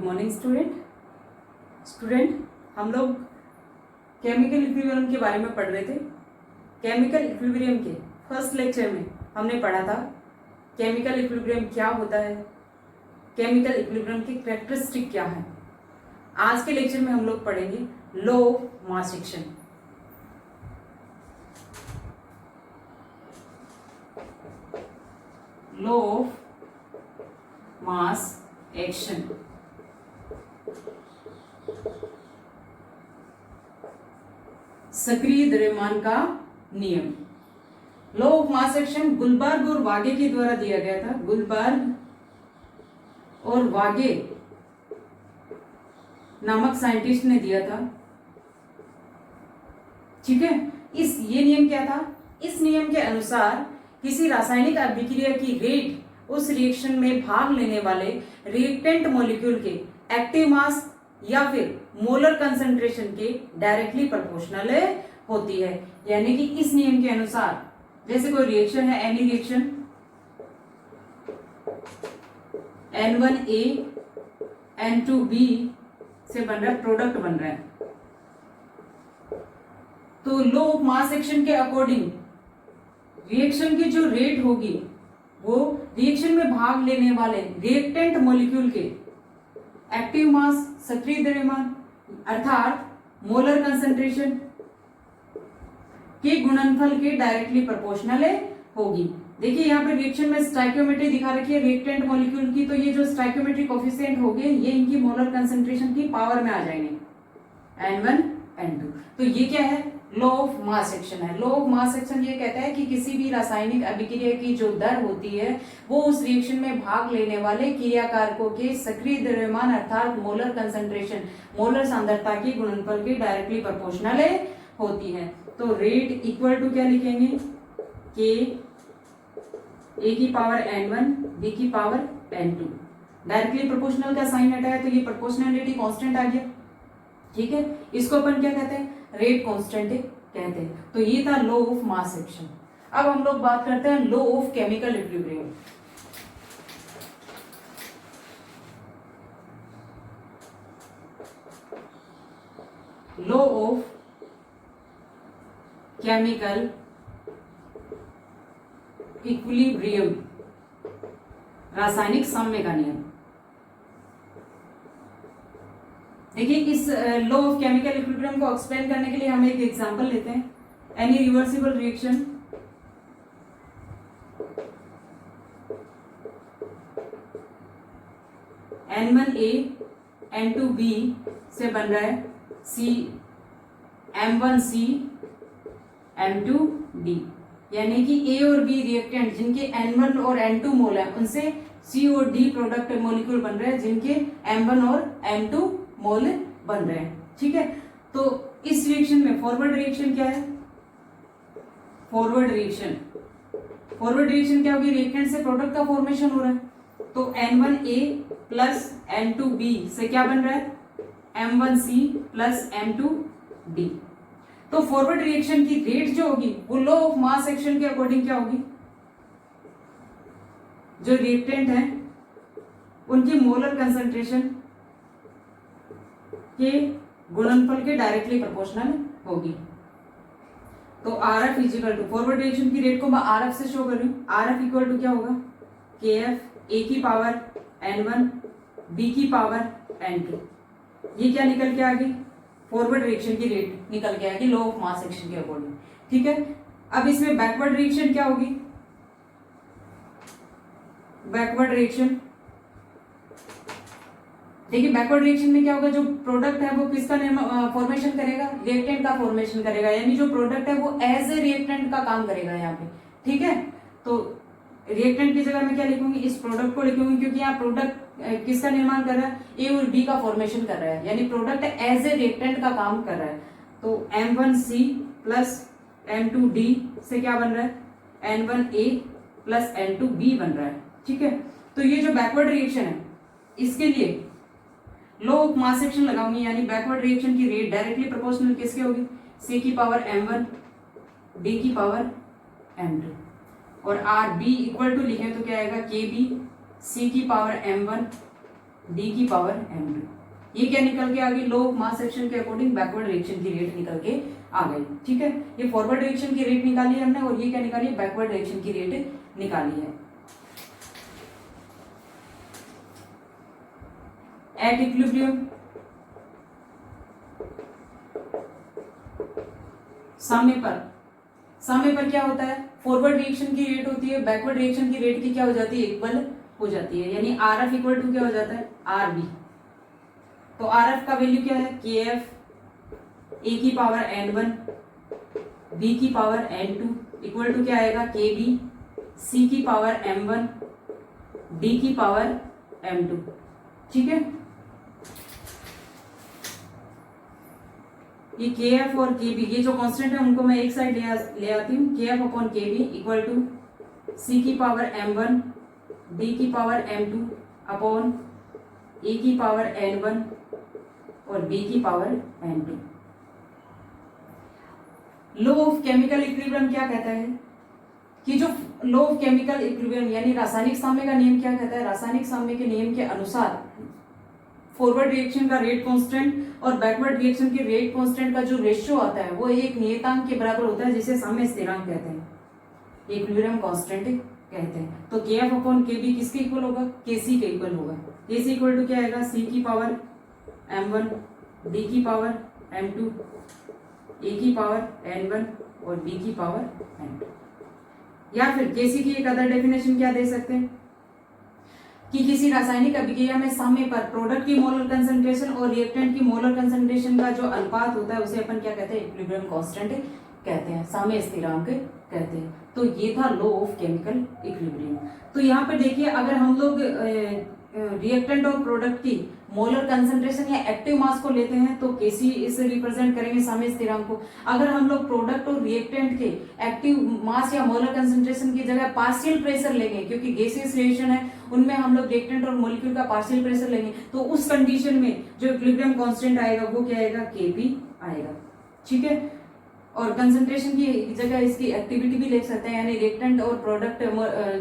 Morning student हम लोग chemical equilibrium के बारे में पढ़ रहे थे। केमिकल इक्विलिब्रियम के फर्स्ट लेक्चर में हमने पढ़ा था केमिकल इक्विलिब्रियम क्या होता है, केमिकल इक्विलिब्रियम की कैरेक्टरिस्टिक क्या है। आज के लेक्चर में हम लोग पढ़ेंगे law of mass action. Law of mass action. सक्रिय द्रव्यमान का नियम। Law of mass action Guldberg और वागे के द्वारा दिया गया था। गुलबर्ग और वागे नामक साइंटिस्ट ने दिया था। ठीक है, ये नियम क्या था? इस नियम के अनुसार किसी रासायनिक अभिक्रिया की रेट उस रिएक्शन में भाग लेने वाले रिएक्टेंट मॉलिक्यूल के एक्टिव मास या फिर मोलर कंसंट्रेशन के डायरेक्टली प्रोपोर्शनल होती है। यानी कि इस नियम के अनुसार जैसे कोई रिएक्शन है, एनी रिएक्शन N1A N2B से बन रहा है, प्रोडक्ट बन रहा है, तो लॉ ऑफ मास एक्शन के अकॉर्डिंग रिएक्शन की जो रेट होगी वो रिएक्शन में भाग लेने वाले रिएक्टेंट मॉलिक्यूल के एक्टिव मास, सक्रिय द्रव्यमान अर्थात मोलर कंसंट्रेशन के गुणनफल के डायरेक्टली प्रोपोर्शनल होगी। देखिए यहाँ पे रिएक्शन में स्टाइकियोमेट्री दिखा रखी है रिएक्टेंट मॉलिक्यूल की, तो ये जो स्टाइकियोमेट्री कोफिशिएंट हो गए ये इनकी मोलर कंसंट्रेशन की पावर में आ जाएंगे N1 N2। तो ये क्या है? लॉ ऑफ मास एक्शन है। लॉ ऑफ मास एक्शन ये कहता है कि किसी भी रासायनिक अभिक्रिया की जो दर होती है वो उस रिएक्शन में भाग लेने वाले क्रियाकारकों के सक्रिय द्रव्यमान अर्थात मोलर कंसंट्रेशन, मोलर सांद्रता की गुणनफल के डायरेक्टली प्रोपोर्शनल होती है। तो रेट इक्वल टू क्या लिखेंगे? के ए की पावर N1 बी की पावर N2। डायरेक्टली प्रोपोर्शनल का साइन हटाया तो ये प्रोपोर्शनलिटी कांस्टेंट आ गया। ठीक है, इसको अपन क्या कहते हैं? रेट कांस्टेंट कहते हैं। तो ये था लॉ ऑफ मास एक्शन। अब हम लोग बात करते हैं law of chemical equilibrium. Law of chemical equilibrium, रासायनिक साम्य का नियम। देखिए इस लॉ ऑफ केमिकल इक्विलिब्रियम को एक्सप्लेन करने के लिए हम एक एग्जांपल लेते हैं। Any reversible reaction N1A N2B से बन रहा है M1C M2D, यानी कि A और B रिएक्टेंट जिनके N1 और N2 मोल है उनसे C और D प्रोडक्ट मॉलिक्यूल बन रहे हैं जिनके M1 और M2 मोल बन रहे हैं। ठीक है, तो इस रिएक्शन में फॉरवर्ड रिएक्शन क्या है? फॉरवर्ड रिएक्शन क्या होगी? रिएक्टेंट से प्रोडक्ट का फॉर्मेशन हो रहा है, तो N1A प्लस N2B से क्या बन रहा है? M1C plus M2D। तो फॉरवर्ड रिएक्शन की रेट जो होगी वो लॉ ऑफ मास एक्शन के अकॉर्डिंग क्या होगी? जो रिएक्टेंट है उनकी मोलर कंसंट्रेशन के गुणनफल के डायरेक्टली प्रोपोर्शनल होगी। तो RF equal to forward reaction की रेट को मैं RF से शो कर रही हूँ। RF इक्वल टू क्या होगा? KF A की पावर N1 B की पावर N2। ये क्या निकल के आ गई? फॉरवर्ड रिएक्शन की रेट निकल के आएगी लॉ ऑफ मास एक्शन के अकॉर्डिंग। ठीक है, अब इसमें बैकवर्ड रिएक्शन क्या होगी? बैकवर्ड रिएक्शन देखिए बैकवर्ड रिएक्शन में क्या होगा? जो प्रोडक्ट है वो किसका फॉर्मेशन करेगा? रिएक्टेंट का फॉर्मेशन करेगा, यानी जो प्रोडक्ट है वो एज ए रिएक्टेंट का काम करेगा यहाँ पे। ठीक है, तो रिएक्टेंट की जगह मैं क्या लिखूंगी? इस प्रोडक्ट को लिखूंगी, क्योंकि यहाँ प्रोडक्ट किसका निर्माण कर रहा है? ए और बी का फॉर्मेशन कर रहा है, यानी प्रोडक्ट एज ए रिएक्टेंट का काम कर रहा है। तो M1C प्लस M2D से क्या बन रहा है? N1A प्लस N2B बन रहा है। ठीक है, तो ये जो बैकवर्ड रिएक्शन है इसके लिए लॉ ऑफ मास एक्शन लगाऊंगी, यानी बैकवर्ड रिएक्शन की रेट डायरेक्टली प्रोपोर्शनल किसके होगी? C की पावर M1 D की पावर M2 और RB इक्वल टू लिखें तो क्या आएगा? KB C की पावर M1 डी की पावर m2। ये क्या निकल के आ गई, लो ऑफ मास एक्शन के अकॉर्डिंग बैकवर्ड रिएक्शन की रेट निकल के आ गई। ठीक है, ये फॉरवर्ड रिएक्शन की रेट निकाली है हमने, और ये क्या निकाली है, बैकवर्ड रिएक्शन की रेट निकाली है। एट इक्विलिब्रियम साम्य पर क्या होता है, फॉरवर्ड रिएक्शन की रेट होती है, बैकवर्ड रिएक्शन की रेट की क्या हो जाती है, इक्वल हो जाती है, यानी आर एफ इक्वल टू क्या हो जाता है, आर बी। तो आर एफ का वैल्यू क्या है, के एफ ए की पावर n1 बी की पावर n2 इक्वल टू क्या आएगा, के बी सी की पावर m1 डी की पावर m2। ठीक है, ये के एफ और के बी, ये जो कांस्टेंट है उनको मैं एक साइड ले आती हूँ, के एफ अपॉन के बी इक्वल टू सी की पावर m1 डी की पावर m2 अपॉन ए की पावर n1 और बी की power n2। Law of chemical equilibrium क्या कहता है कि जो लॉ ऑफ केमिकल इक्विलिब्रियम यानी रासायनिक साम्य का नियम क्या कहता है, रासायनिक साम्य के नियम के अनुसार फॉरवर्ड रिएक्शन का रेट कांस्टेंट और बैकवर्ड रिएक्शन के रेट कांस्टेंट का जो रेशियो आता है वो एक नियतांक के बराबर होता है, जिसे साम्य स्थिरांक कहते हैं, इक्विलिब्रियम कांस्टेंट कहते हैं। तो के एफ अपॉन के बी किसके इक्वल होगा, के सी के इक्वल होगा। के सी इक्वल टू क्या आएगा, सी की पावर m1 डी की पावर m2 ए की पावर n1 और बी की पावर n2। या फिर के सी की एक अदर डेफिनेशन क्या दे सकते हैं कि किसी रासायनिक अभिक्रिया में साम्य पर प्रोडक्ट की मोलर कंसंट्रेशन और रिएक्टेंट की मोलर कंसंट्रेशन का जो अनुपात होता है उसे अपन क्या कहते हैं, इक्विलिब्रियम कांस्टेंट कहते हैं, साम्य स्थिरांक कहते हैं। तो ये था लॉ ऑफ केमिकल इक्विलिब्रियम। तो यहाँ पे देखिए, अगर हम लोग रिएक्टेंट और प्रोडक्ट की मोलर कंसंट्रेशन या एक्टिव मास को लेते हैं तो केसी इसे रिप्रेजेंट करेंगे साम्य स्थिरांक को। अगर हम लोग प्रोडक्ट और रिएक्टेंट के एक्टिव मास या मोलर कंसंट्रेशन की जगह पार्शियल प्रेशर लेंगे, क्योंकि गैसियस रिएक्शन है उनमें हम लोग रिएक्टेंट और मॉलिक्यूल का पार्शियल प्रेशर लेंगे, तो उस कंडीशन में जो इक्विलिब्रियम कांस्टेंट आएगा वो क्या आएगा, केपी आएगा। ठीक है, और कंसंट्रेशन की जगह इसकी एक्टिविटी भी ले सकते हैं, यानी रिएक्टेंट और प्रोडक्ट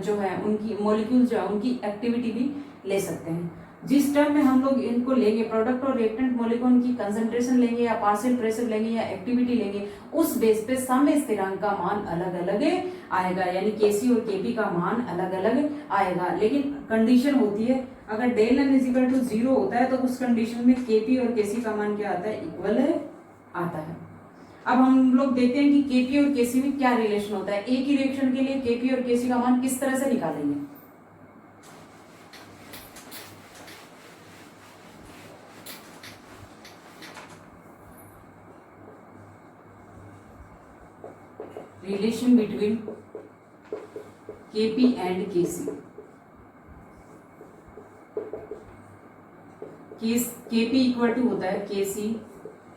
जो है उनकी मॉलिक्यूल जो है उनकी एक्टिविटी भी ले सकते हैं। जिस टर्म में हम लोग इनको लेंगे, प्रोडक्ट और रिएक्टेंट मॉलिक्यूल की कंसंट्रेशन लेंगे या पार्शियल प्रेशर लेंगे या एक्टिविटी लेंगे, उस बेस पे साम्य स्थिरांक का मान अलग अलग आएगा, यानी केसी और केपी का मान अलग अलग आएगा। लेकिन कंडीशन होती है, अगर del N is equal to 0 होता है तो उस कंडीशन में केपी और केसी का मान क्या आता है, इक्वल आता है। अब हम लोग देखते हैं कि केपी और केसी में क्या रिलेशन होता है। एक ही रिएक्शन के लिए केपी और केसी का मान किस तरह से निकालेंगे। Relation between KP and KC. KP equal to होता है केसी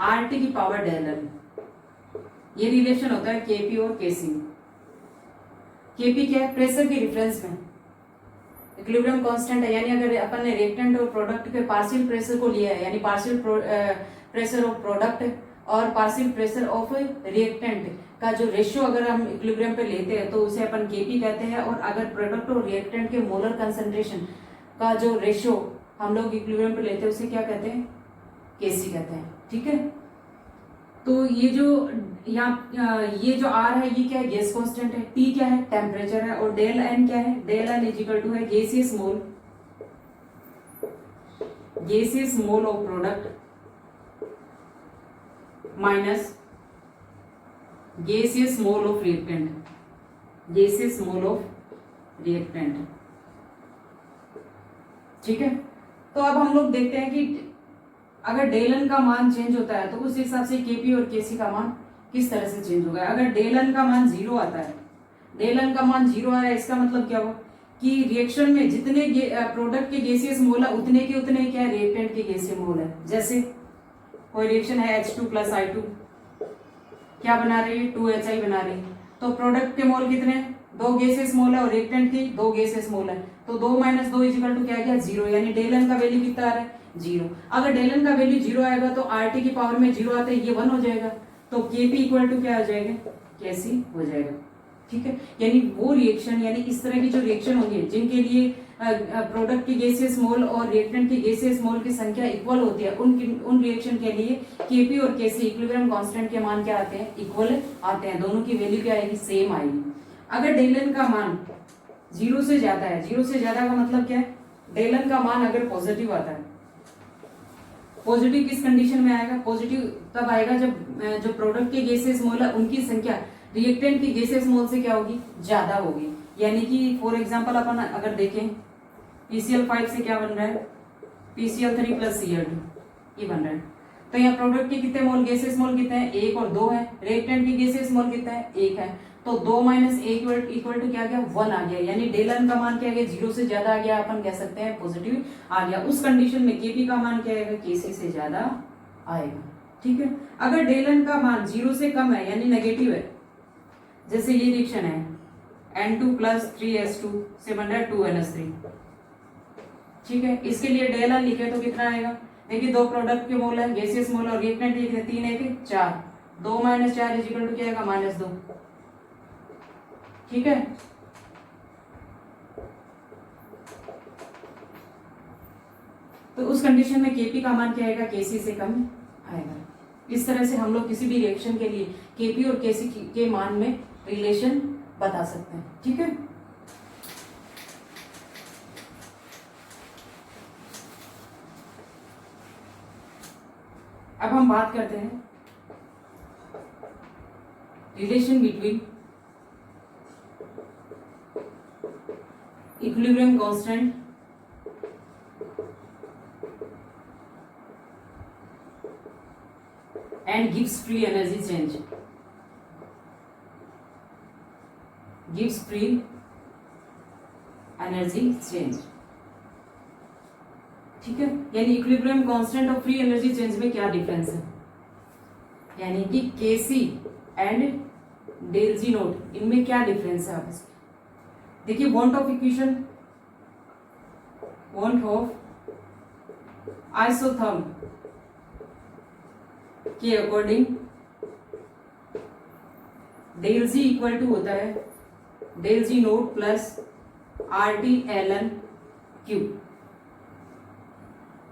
आर टी की पावर डेल एन। ये रिलेशन होता है केपी और केसी में। केपी क्या है, प्रेशर के रिफरेंस में इक्विलिब्रियम कांस्टेंट है, यानी अगर अपन ने रिएक्टेंट और प्रोडक्ट के पार्शियल प्रेशर को लिया है, यानी पार्शियल प्रेशर ऑफ प्रोडक्ट और पार्शियल प्रेशर ऑफ रिएक्टेंट का जो रेशियो अगर हम इक्विलिब्रियम पे लेते हैं तो उसे अपन केपी कहते हैं, और अगर प्रोडक्ट और रिएक्टेंट के मोलर कंसंट्रेशन का जो रेशियो हम लोग इक्विलिब्रियम पे लेते हैं उसे क्या कहते हैं, केसी कहते हैं। ठीक है, तो ये जो आर है ये क्या है, गैस कांस्टेंट है, टी क्या है, टेम्परेचर है, और डेल एन क्या है, del N is equal to है gaseous mole of product minus gaseous mole of reactant. ठीक है, तो अब हम लोग देखते हैं कि अगर डेल एन का मान चेंज होता है तो उस हिसाब से केपी और केसी का मान किस तरह से चेंज होगा। अगर डेल एन का मान 0 आता है, डेल एन का मान 0 आ रहा है, इसका मतलब क्या हुआ कि रिएक्शन में जितने प्रोडक्ट के गैसियस मोल है उतने के उतने क्या रिएक्टेंट के गैसियस मोल है। जैसे कोई रिएक्शन है H2 + I2 क्या बना रही है, 2HI बना रही है, तो प्रोडक्ट के मोल कितने, 2 गैसेस मोल है, और रिएक्टेंट की 2 गैसेस मोल है, तो 2 - 2 = क्या गया, 0, यानी डेल एन का वैल्यू कितना आ रहा है, 0। अगर डेल एन का वैल्यू 0 आएगा तो आरटी की पावर में 0 आता है, ये 1 हो जाएगा, तो केपी इक्वल टू क्या हो जाएगा, केसी हो जाएगा। ठीक है, यानी वो रिएक्शन, यानी इस तरह की जो रिएक्शन होंगे जिनके लिए प्रोडक्ट की गैसियस मोल और रिएक्टेंट की गैसियस मोल की संख्या इक्वल होती है, उन रिएक्शन के लिए Kp और Kc इक्विलिब्रियम कांस्टेंट के मान क्या आते हैं, इक्वल आते हैं, दोनों की वैल्यू क्या आएगी, सेम आएगी। अगर डेल एन का मान 0 से ज्यादा है, 0 से ज्यादा का मतलब क्या है, डेल एन का मान अगर पॉजिटिव आता है, पॉजिटिव किस कंडीशन में आएगा, पॉजिटिव तब आएगा जब जो प्रोडक्ट के गैसेस मोल है उनकी संख्या रिएक्टेंट की गैसेस मोल से क्या होगी, ज्यादा होगी। यानी कि फॉर एग्जांपल अपन अगर देखें PCl5 से क्या बन रहा है, PCl3 प्लस Cl2 ये बन रहा है। तो यहाँ प्रोडक्ट के कितने मोल, गैसेस मोल कितने हैं, 1 और 2 है। रिएक्टेंट की गैसेस मोल कितना है, 1 है। तो 2 माइनस 1 इक्वल टू क्या गया, 1 आ गया। यानी डेल एन का मान क्या आ गया, 0 से ज्यादा आ गया, अपन कह सकते हैं पॉजिटिव आ गया। उस कंडीशन में Kp का मान क्या आएगा, Kc से ज्यादा आएगा। ठीक है। अगर डेल एन का मान 0 से कम है यानी नेगेटिव है, जैसे ये रिएक्शन है N2 प्लस 3S2 से बन रहा है 2NH3, ठीक है। इसके लिए डेल एन लिखे तो कितना आएगा, देखिए दो प्रोडक्ट के मोल है, गैसियस मोल और रिएक्टेंट लिखे 3 1 4, 2 माइनस 4 इज इक्वल टू क्या आएगा, -2, ठीक है। तो उस कंडीशन में Kp का मान क्या आएगा, Kc से कम आएगा। इस तरह से हम लोग किसी भी रिएक्शन के लिए Kp और Kc के मान में रिलेशन बता सकते हैं, ठीक है। अब हम बात करते हैं relation between equilibrium constant and गिव्स फ्री एनर्जी चेंज, गिव्स फ्री एनर्जी चेंज, ठीक है। यानी इक्विलिब्रियम कांस्टेंट और फ्री एनर्जी चेंज में क्या डिफरेंस है, यानी कि Kc and del G naught, इनमें क्या डिफरेंस है आपस में। देखिए van't Hoff equation, van't Hoff isotherm के according del G equal to होता है del G naught plus RT ln Q,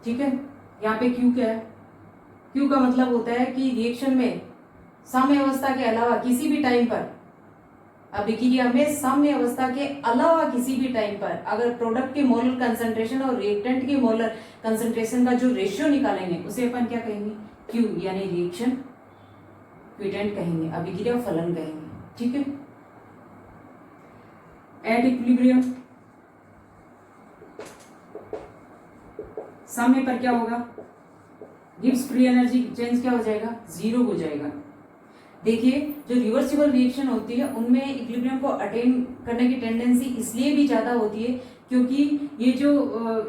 ठीक है। यहाँ पे Q क्या है, Q का मतलब होता है कि रिएक्शन में साम्य अवस्था के अलावा किसी भी टाइम पर, अभिक्रिया में साम्य अवस्था के अलावा किसी भी टाइम पर अगर प्रोडक्ट के मोलर कंसंट्रेशन और रिएक्टेंट के मोलर कंसंट्रेशन का जो रेशियो निकालेंगे उसे अपन क्या कहेंगे, Q, यानी रिएक्शन क्विटेंट कहेंगे, अभिक्रिया फलन कहेंगे, ठीक है। एट इक्विलिब्रियम साम्य पर क्या होगा, गिव्स फ्री एनर्जी चेंज क्या हो जाएगा, 0 हो जाएगा। देखिए जो रिवर्सिबल रिएक्शन होती है उनमें इक्विलिब्रियम को अटेन करने की टेंडेंसी इसलिए भी ज्यादा होती है क्योंकि ये जो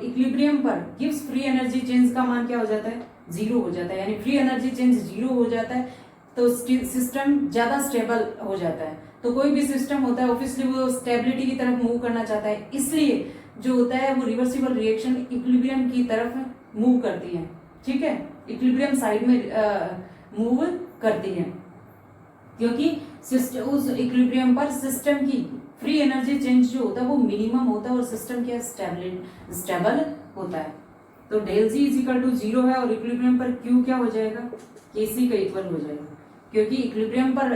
इक्विलिब्रियम पर गिव्स फ्री एनर्जी चेंज का मान क्या हो जाता है, 0 हो जाता है। यानी फ्री एनर्जी चेंज 0 हो जाता है तो सिस्टम ज्यादा स्टेबल हो जाता है। तो कोई भी सिस्टम होता है ऑब्वियसली वो स्टेबिलिटी की तरफ मूव करना चाहता है, इसलिए जो होता है वो रिवर्सिबल रिएक्शन इक्विलिब्रियम की तरफ मूव करती है, ठीक है, इक्विलिब्रियम साइड में मूव करती है क्योंकि उस इक्विलिब्रियम पर सिस्टम की फ्री एनर्जी चेंज जो होता है वो मिनिमम होता है और सिस्टम क्या स्टेबल होता है। तो del G is equal to 0 है और इक्विलिब्रियम पर Q क्या हो जाएगा, Kc का इक्वल हो जाएगा क्योंकि इक्विलिब्रियम पर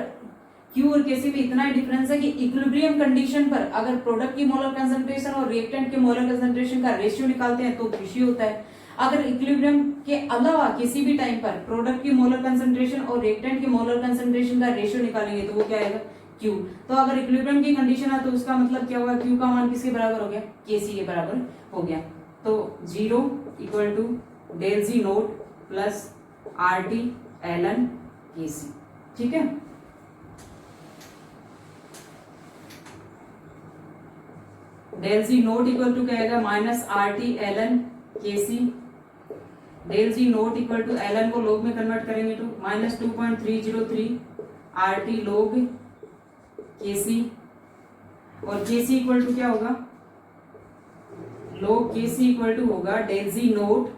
Q और Kc में इतना ही डिफरेंस है कि इक्विलिब्रियम कंडीशन पर अगर प्रोडक्ट की मोलर कंसंट्रेशन और रिएक्टेंट के मोलर कंसंट्रेशन का रेशियो निकालते हैं तो रेशियो होता है। अगर इक्विलिब्रियम के अलावा किसी भी टाइम पर प्रोडक्ट की मोलर कंसंट्रेशन और रिएक्टेंट के मोलर कंसंट्रेशन का रेशियो निकालेंगे तो वो क्या आएगा, Q। तो अगर इक्विलिब्रियम की कंडीशन है तो उसका मतलब क्या होगा, Q का मान किसके बराबर हो गया, Kc के बराबर हो गया। तो 0 equal to del G naught plus RT ln Kc, ठीक है। Del G naught equal to क्या आएगा, -RT ln Kc। Del G naught equal to ln को log में कन्वर्ट करेंगे तो -2.303 RT log Kc और Kc इक्वल टू क्या होगा, log Kc इक्वल टू होगा डेल जी नोट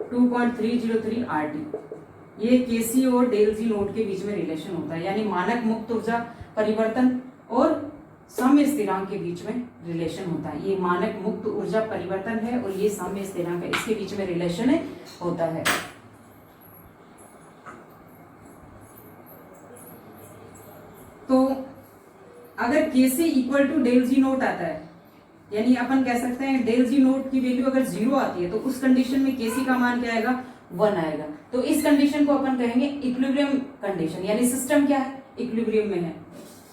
2.303 RT। ये Kc और डेल जी नोट के बीच में रिलेशन होता है, यानी मानक मुक्त ऊर्जा परिवर्तन और साम्य स्थिरांक के बीच में रिलेशन होता है। ये मानक मुक्त ऊर्जा परिवर्तन है और ये साम्य स्थिरांक है, इसके बीच में रिलेशन होता है। तो अगर Kc equal to del G naught आता है, यानी अपन कह सकते हैं डेल जी नोट की वैल्यू अगर 0 आती है तो उस कंडीशन में Kc का मान क्या आएगा, 1 आएगा। तो इस कंडीशन को अपन कहेंगे इक्विलिब्रियम कंडीशन, यानी सिस्टम क्या है, इक्विलिब्रियम में है।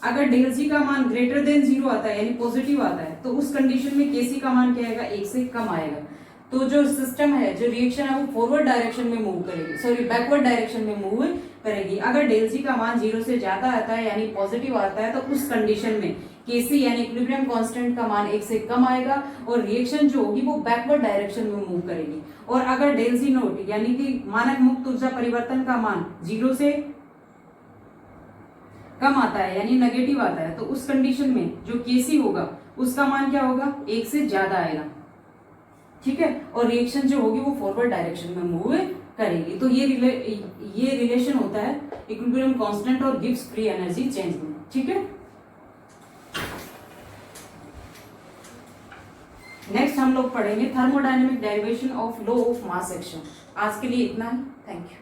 अगर डेल जी का मान ग्रेटर देन 0 आता है, यानी पॉजिटिव आता है, तो उस कंडीशन में Kc का मान क्या आएगा, 1 से कम आएगा। तो जो सिस्टम है, जो रिएक्शन है, वो फॉरवर्ड डायरेक्शन में मूव करेगी, सॉरी बैकवर्ड डायरेक्शन में मूव करेगी। अगर डेल जी का मान 0 से ज्यादा आता है, यानी पॉजिटिव आता है, तो उस कंडीशन में Kc यानी इक्विलिब्रियम कांस्टेंट का मान 1 से कम आएगा और रिएक्शन जो होगी वो बैकवर्ड डायरेक्शन में मूव करेगी। और अगर डेल जी नोट यानी कि मानक मुक्त ऊर्जा परिवर्तन का मान 0 से कम आता है, यानी नेगेटिव आता है, तो उस कंडीशन में जो Kc होगा उसका मान क्या होगा, 1 से ज्यादा आएगा, ठीक है। और रिएक्शन जो होगी वो फॉरवर्ड डायरेक्शन में मूव करेगी। तो ये रिलेशन होता है इक्विलिब्रियम कांस्टेंट और गिब्स फ्री एनर्जी चेंज में, ठीक है। नेक्स्ट हम लोग पढ़ेंगे thermodynamic derivation of law of mass action. आज के लिए इतना ही, थैंक यू।